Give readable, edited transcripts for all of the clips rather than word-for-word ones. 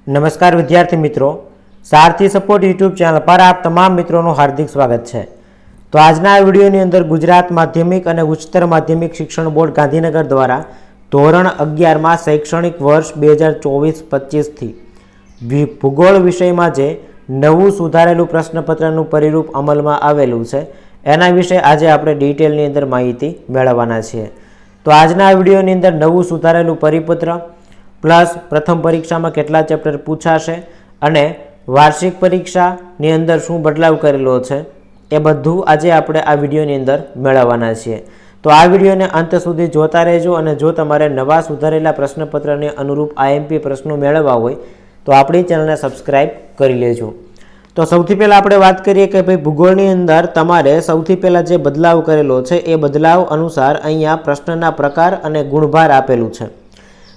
नमस्कार विद्यार्थी मित्रों, सारथी सपोर्ट यूट्यूब चैनल पर आप तमाम मित्रों हार्दिक स्वागत है। तो आज आ वीडियोनी अंदर गुजरात माध्यमिक और उच्चतर माध्यमिक शिक्षण बोर्ड गांधीनगर द्वारा धोरण 11 में शैक्षणिक वर्ष 2024-25 थी भूगोल विषय में जे नवुं सुधारेलू प्रश्नपत्रनु परिरूप अमल में आवेलू है एना विषय आज आप डिटेल अंदर माहिती मेळववाना छीए। तो आज आ वीडियोनी अंदर नवुं सुधारेलू परिपत्र प्लस प्रथम परीक्षा में केटला चेप्टर पूछाशे अने वार्षिक परीक्षा नी अंदर शुं बदलाव करेलो छे ए बधुं आजे आपणे आ विडियोनी अंदर मेळववाना छीए। तो आ विडियोने अंत सुधी जोता रहेजो अने जो तमारे नवा सुधारेला प्रश्नपत्रने अनुरूप आईएमपी प्रश्नो मेळववा होय तो आपणी चेनलने सब्सक्राइब करी लेजो। तो सौथी पहेला आपणे वात करीए के भाई भूगोळनी अंदर तमारे सौथी पहेला जे बदलाव करेलो छे ए बदलाव अनुसार अहींया प्रश्नना प्रकार अने गुणभार आपेलुं छे।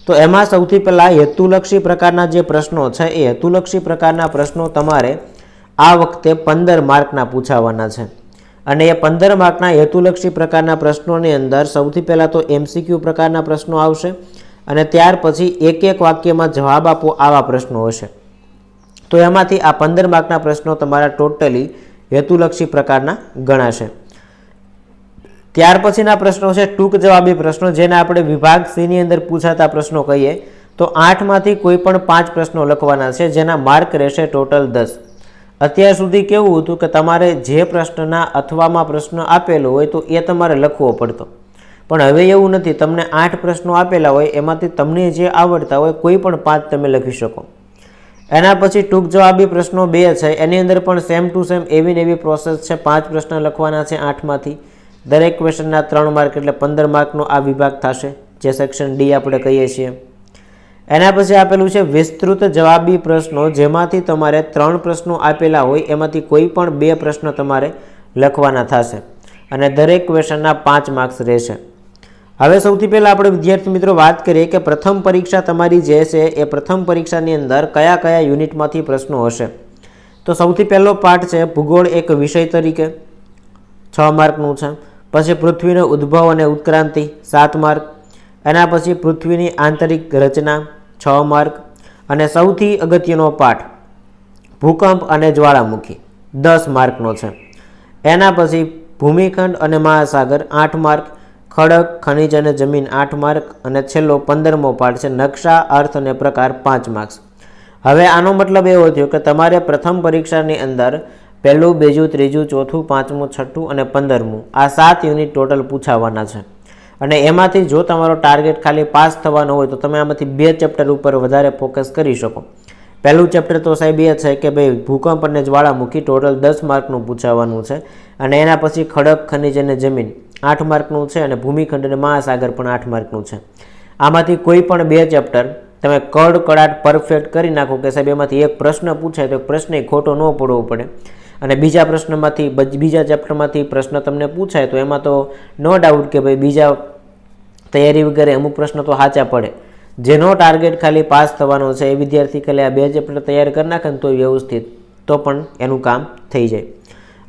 तो एमां सौथी पहेला हेतुलक्षी प्रकारना जे प्रश्नो छे ए हेतुलक्षी प्रकारना प्रश्नो तमारे आ वखते 15 मार्कना पूछावाना छे अने ए 15 मार्कना हेतुलक्षी प्रकारना प्रश्नोनी अंदर सौथी पहेला तो एमसीक्यू प्रकारना प्रश्नो आवशे अने त्यार पछी एक एक वाक्यमां जवाब आपो आवा प्रश्नो हशे। तो एमांथी आ 15 मार्कना प्रश्नो तमारा टोटली हेतुलक्षी प्रकारना गणाशे। त्यार पछीना प्रश्नो छे टूंक जवाबी प्रश्नो जेने आपणे विभाग सी नी अंदर पूछाता प्रश्नो कहीए तो 8 मांथी कोईपण 5 प्रश्नो लखवाना छे जेना मार्क रहेशे टोटल 10। अत्यार सुधी केवुं हतुं के तमारे जे प्रश्नना अथवामां प्रश्न आपेलो होय तो ए तमारे लखवो पड़तो, पण हवे एवुं नथी। तमने 8 प्रश्नो आपेला होय एमांथी तमने जे आवडता होय कोईपण 5 तमे लखी शको। एना पछी टूंक जवाबी प्रश्नो 2 छे एनी अंदर पण सेम टू सेम एवी ने एवी प्रोसेस छे। 5 प्रश्न लखवाना छे 8 मांथी। दरेक क्वेश्चनना 3 मार्क एटले 15 मार्कनो आ विभाग थशे जे सेक्शन डी आपणे कहीए छीए। एना पछी आपेलुं छे विस्तृत जवाबी प्रश्नो जेमांथी तमारे 3 प्रश्नो आपेला होय एमांथी कोई पण 2 प्रश्न तमारे लखवाना थशे अने दरेक क्वेश्चनना 5 मार्क्स रहेशे। हवे सौथी पहेला आपणे विद्यार्थी मित्रों वात करीए के प्रथम परीक्षा तमारी जे छे ए प्रथम परीक्षानी अंदर कया कया युनिटमांथी प्रश्नो हशे। तो सौथी पहेलो पाठ छे भूगोळ एक विषय तरीके 6 मार्कनुं छे। पछी पृथ्वीनो उद्भव अने उत्क्रांति 7 मार्क। एना पछी पृथ्वीनी आंतरिक रचना 6 मार्क अने सौथी अगत्यनो पाठ भूकंप अने ज्वालामुखी 10 मार्कनो छे। एना पछी भूमिखंड अने महासागर 8 मार्क। खड़क खनिज अने जमीन 8 मार्क अने छेल्लो 15मो पाठ छे नक्शा अर्थ अने प्रकार 5 मार्क्स। हवे आनो मतलब एवो थयो के तमारे प्रथम परीक्षानी अंदर पहलू बीजू त्रीजू चौथू पांचमू छठू अने 15मू आ 7 युनिट टोटल पूछावाना छे अने एमांथी जो तमारो टार्गेट खाली पास थवानो होय तो तमे आमांथी 2 चेप्टर उपर वधारे फोकस करी शको। पहलू चेप्टर तो साहेब ए छे के भाई भूकंप अने ज्वालामुखी टोटल 10 मार्कनुं पूछावानुं छे अने एना पछी खड़क खनिज अने जमीन 8 मार्कनुं छे अने भूमिखंड अने महासागर पण 8 मार्कनुं छे। आमांथी कोई पण 2 चेप्टर तमे कड़ कड़ाट परफेक्ट करी नाखो के साहेब एमांथी एक प्रश्न पूछाय तो प्रश्न खोटो न पड़વો पड़े અને બીજા પ્રશ્નમાંથી બીજા ચેપ્ટરમાંથી પ્રશ્ન તમને પૂછાય તો એમાં તો નો ડાઉટ કે ભાઈ બીજા તૈયારી વગેરે અમુક પ્રશ્ન તો સાચા પડે। જેનો ટાર્ગેટ ખાલી પાસ થવાનો છે એ વિદ્યાર્થી ખાલી આ 2 ચેપ્ટર તૈયાર કરી નાખે ને તો વ્યવસ્થિત તો પણ એનું કામ થઈ જાય।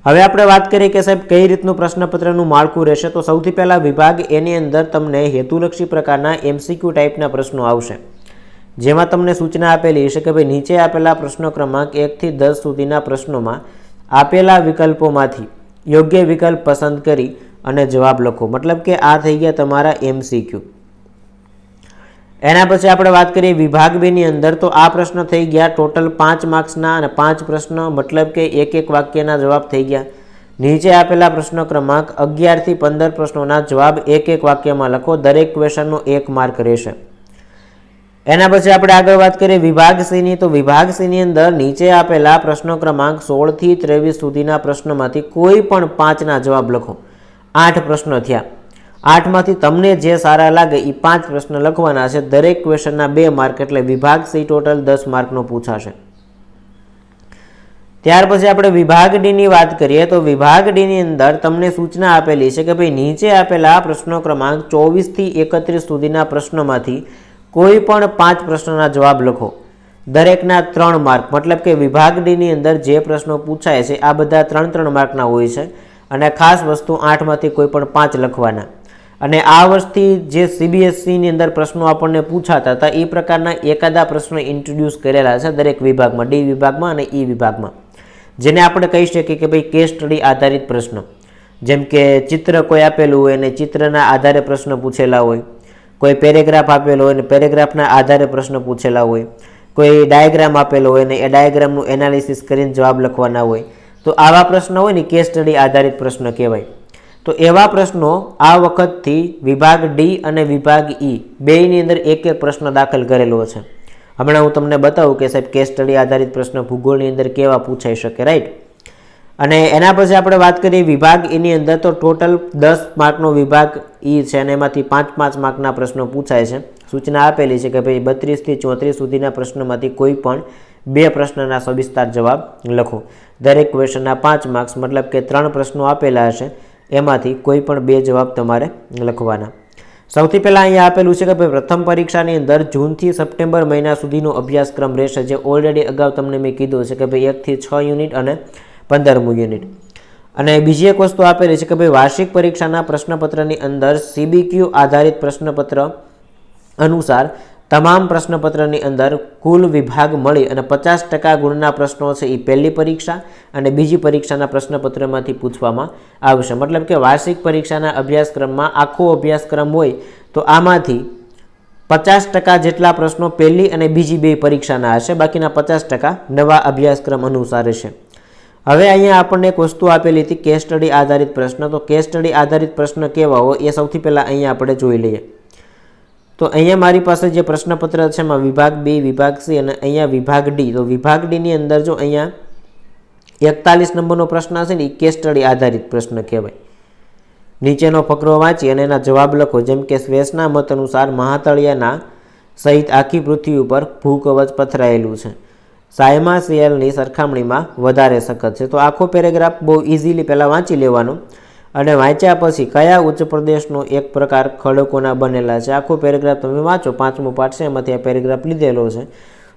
હવે આપણે વાત કરીએ કે સાહેબ કઈ રીતનું પ્રશ્નપત્રનું માળખું રહેશે। તો સૌથી પહેલા વિભાગ એની અંદર તમને હેતુલક્ષી પ્રકારના એમસીક્યુ ટાઈપના પ્રશ્નો આવશે જેમાં તમને સૂચના આપેલી હશે કે ભાઈ નીચે આપેલા પ્રશ્નો ક્રમાંક 1 થી 10 સુધીના પ્રશ્નોમાં आपेला विकल्पोमांथी योग्य विकल्प पसंद करी अने जवाब लखो। मतलब के आ थई गया तमारा एमसीक्यू। एना पछी आपणे वात करीए विभाग बी नी अंदर तो आ प्रश्न थई गया टोटल 5 मार्क्सना अने 5 प्रश्न मतलब के एक एक वाक्यना जवाब थई गया। नीचे आपेला प्रश्न क्रमांक 11 થી 15 प्रश्नोना जवाब एक एक वाक्यमां लखो। दरेक क्वेश्चननो 1 मार्क रहेशे। एना पछी आपणे आगळ वात करीए विभाग सी नी तो विभाग सी नी अंदर नीचे आपेला प्रश्न क्रमांक 16 થી 23 सुधीना प्रश्नमांथी कोई पण 5 ना जवाब लखो। 8 प्रश्न थया। 8 मांथी तमने जे सारा लागे ई 5 प्रश्न लखवाना छे। दरेक क्वेश्चनना 2 मार्क एटले विभाग सी टोटल 10 मार्कनो पूछाशे। त्यार पछी आपणे विभाग डी नी वात करीए तो विभाग डी नी अंदर तमने सूचना आपेली छे के भाई नीचे आपेला प्रश्न क्रमांक 24 થી 31 सुधीना प्रश्नोमांथी कोई पण 5 प्रश्नोना जवाब लखो। दरेकना 3 मार्क मतलब के विभाग डी नी अंदर जे प्रश्नो पूछाय छे आ बधा 3-3 मार्कना होय छे अने खास वस्तु 8 मांथी कोई पण 5 लखवाना અને આ વર્ષથી જે CBSEની અંદર પ્રશ્નો આપણને પૂછાતા હતા એ પ્રકારના એકાદા પ્રશ્નો ઇન્ટ્રોડ્યુસ કરેલા છે દરેક વિભાગમાં, ડી વિભાગમાં અને ઈ વિભાગમાં, જેને આપણે કહી શકીએ કે ભાઈ કેસ સ્ટડી આધારિત પ્રશ્ન. જેમ કે ચિત્ર કોઈ આપેલું હોય અને ચિત્રના આધારે પ્રશ્ન પૂછેલા હોય, કોઈ પેરેગ્રાફ આપેલો હોય અને પેરેગ્રાફના આધારે પ્રશ્ન પૂછેલા હોય, કોઈ ડાયાગ્રામ આપેલો હોય અને એ ડાયાગ્રામનું એનાલિસિસ કરીને જવાબ લખવાના હોય, તો આવા પ્રશ્નો હોય ને કેસ સ્ટડી આધારિત પ્રશ્ન કહેવાય. તો એવા પ્રશ્નો આ વખતથી વિભાગ ડી અને વિભાગ ઈ બેયની અંદર એક એક પ્રશ્ન દાખલ કરેલો છે. હમણાં હું તમને બતાવું કે સાહેબ કેસ સ્ટડી આધારિત પ્રશ્ન ભૂગોળની અંદર કેવા પૂછાઈ શકે, રાઈટ. અને એના પછી આપણે વાત કરીએ વિભાગ ઈની અંદર, તો ટોટલ 10 માર્કનો વિભાગ ઈ છે અને એમાંથી 5-5 માર્કના પ્રશ્નો પૂછાય છે. સૂચના આપેલી છે કે ભાઈ 32 થી 34 સુધીના પ્રશ્નોમાંથી કોઈ પણ 2 પ્રશ્નના સવિસ્તાર જવાબ લખો. દરેક ક્વેશ્ચનના 5 માર્ક્સ, મતલબ કે 3 પ્રશ્નો આપેલા હશે, એમાંથી કોઈ પણ 2 જવાબ તમારે લખવાના. સૌથી પહેલાં અહીંયા આપેલું છે કે ભાઈ પ્રથમ પરીક્ષાની અંદર જૂનથી સપ્ટેમ્બર મહિના સુધીનો અભ્યાસક્રમ રહેશે, જે ઓલરેડી અગાઉ તમને મેં કીધું છે કે ભાઈ 1 થી 6 યુનિટ અને 15મું યુનિટ. અને બીજી એક વસ્તુ આપેલી છે કે ભાઈ વાર્ષિક પરીક્ષાના પ્રશ્નપત્રની અંદર CBQ આધારિત પ્રશ્નપત્ર અનુસાર તમામ પ્રશ્નપત્રની અંદર કુલ વિભાગ મળી અને 50% ગુણના પ્રશ્નો છે એ પહેલી પરીક્ષા અને બીજી પરીક્ષાના પ્રશ્નપત્રમાંથી પૂછવામાં આવશે. મતલબ કે વાર્ષિક પરીક્ષાના અભ્યાસક્રમમાં આખો અભ્યાસક્રમ હોય તો આમાંથી 50% જેટલા પ્રશ્નો પહેલી અને બીજી 2 પરીક્ષાના હશે, બાકીના 50% નવા અભ્યાસક્રમ અનુસાર હશે. હવે અહીંયા આપણને એક વસ્તુ આપેલી હતી કેસ સ્ટડી આધારિત પ્રશ્ન. તો કેસ સ્ટડી આધારિત પ્રશ્ન કેવા હોય એ સૌથી પહેલાં અહીંયા આપણે જોઈ લઈએ. તો અહીંયા મારી પાસે જે પ્રશ્નપત્ર છે એમાં વિભાગ બી, વિભાગ સી અને અહીંયા વિભાગ ડી. તો વિભાગ ડીની અંદર જો અહીંયા 41 નંબરનો પ્રશ્ન છે ને એ કેસ સ્ટડી આધારિત પ્રશ્ન કહેવાય. નીચેનો ફકરો વાંચી અને એના જવાબ લખો. જેમ કે સ્વેસના મત અનુસાર મહાતળિયાના સહિત આખી પૃથ્વી ઉપર ભૂકવચ પથરાયેલું છે. સાયમા સિયાલની સરખામણીમાં વધારે સખત છે. તો આખો પેરેગ્રાફ બહુ ઇઝીલી પહેલાં વાંચી લેવાનો અને વાંચ્યા પછી કયા ઉચ્ચ પ્રદેશનો એક પ્રકાર ખડકોના બનેલા છે, આખો પેરેગ્રાફ તમે વાંચો. 5મું પાઠ છે એમાંથી આ પેરેગ્રાફ લીધેલો છે,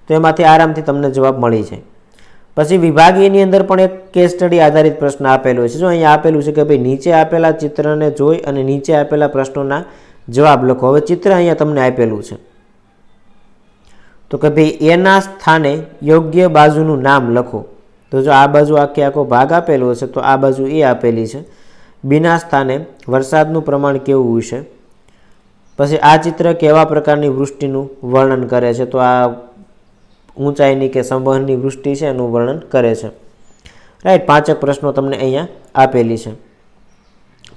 તો એમાંથી આરામથી તમને જવાબ મળી જાય. પછી વિભાગ એની અંદર પણ એક કેસ સ્ટડી આધારિત પ્રશ્ન આપેલો છે. જો અહીંયા આપેલું છે કે ભાઈ નીચે આપેલા ચિત્રને જોઈ અને નીચે આપેલા પ્રશ્નોના જવાબ લખો. હવે ચિત્ર અહીંયા તમને આપેલું છે, તો કે ભાઈ એના સ્થાને યોગ્ય બાજુનું નામ લખો. તો જો આ બાજુ આખો ભાગ આપેલો છે તો આ બાજુ એ આપેલી છે. બીના સ્થાને વરસાદનું પ્રમાણ કેવું હશે. પછી આ ચિત્ર કેવા પ્રકારની વૃષ્ટિનું વર્ણન કરે છે. તો આ ઊંચાઈની કે સંવહનની વૃષ્ટિ છે એનું વર્ણન કરે છે, રાઈટ. 5 પ્રશ્નો તમને અહીંયા આપેલી છે.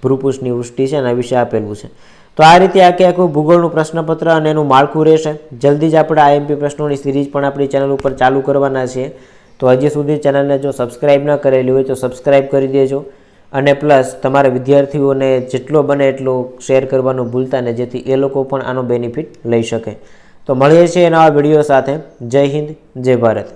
ભૂપૃષ્ઠની વૃષ્ટિ છે એના વિશે આપેલું છે. તો આ રીતે આખું ભૂગોળનું પ્રશ્નપત્ર અને એનું માળખું રહેશે. જલ્દી જ આપણે IMP પ્રશ્નોની સિરીઝ પણ આપણી ચેનલ ઉપર ચાલુ કરવાના છીએ. તો હજી સુધી ચેનલને જો સબસ્ક્રાઈબ ન કરેલી હોય તો સબસ્ક્રાઈબ કરી દેજો અને પ્લસ તમારા વિદ્યાર્થીઓને જેટલો બને એટલો શેર કરવાનું ભૂલતા ને, જેથી એ લોકો પણ આનો બેનિફિટ લઈ શકે. તો મળીએ છીએ નવા વિડીયો સાથે. જય હિન્દ, જય ભારત.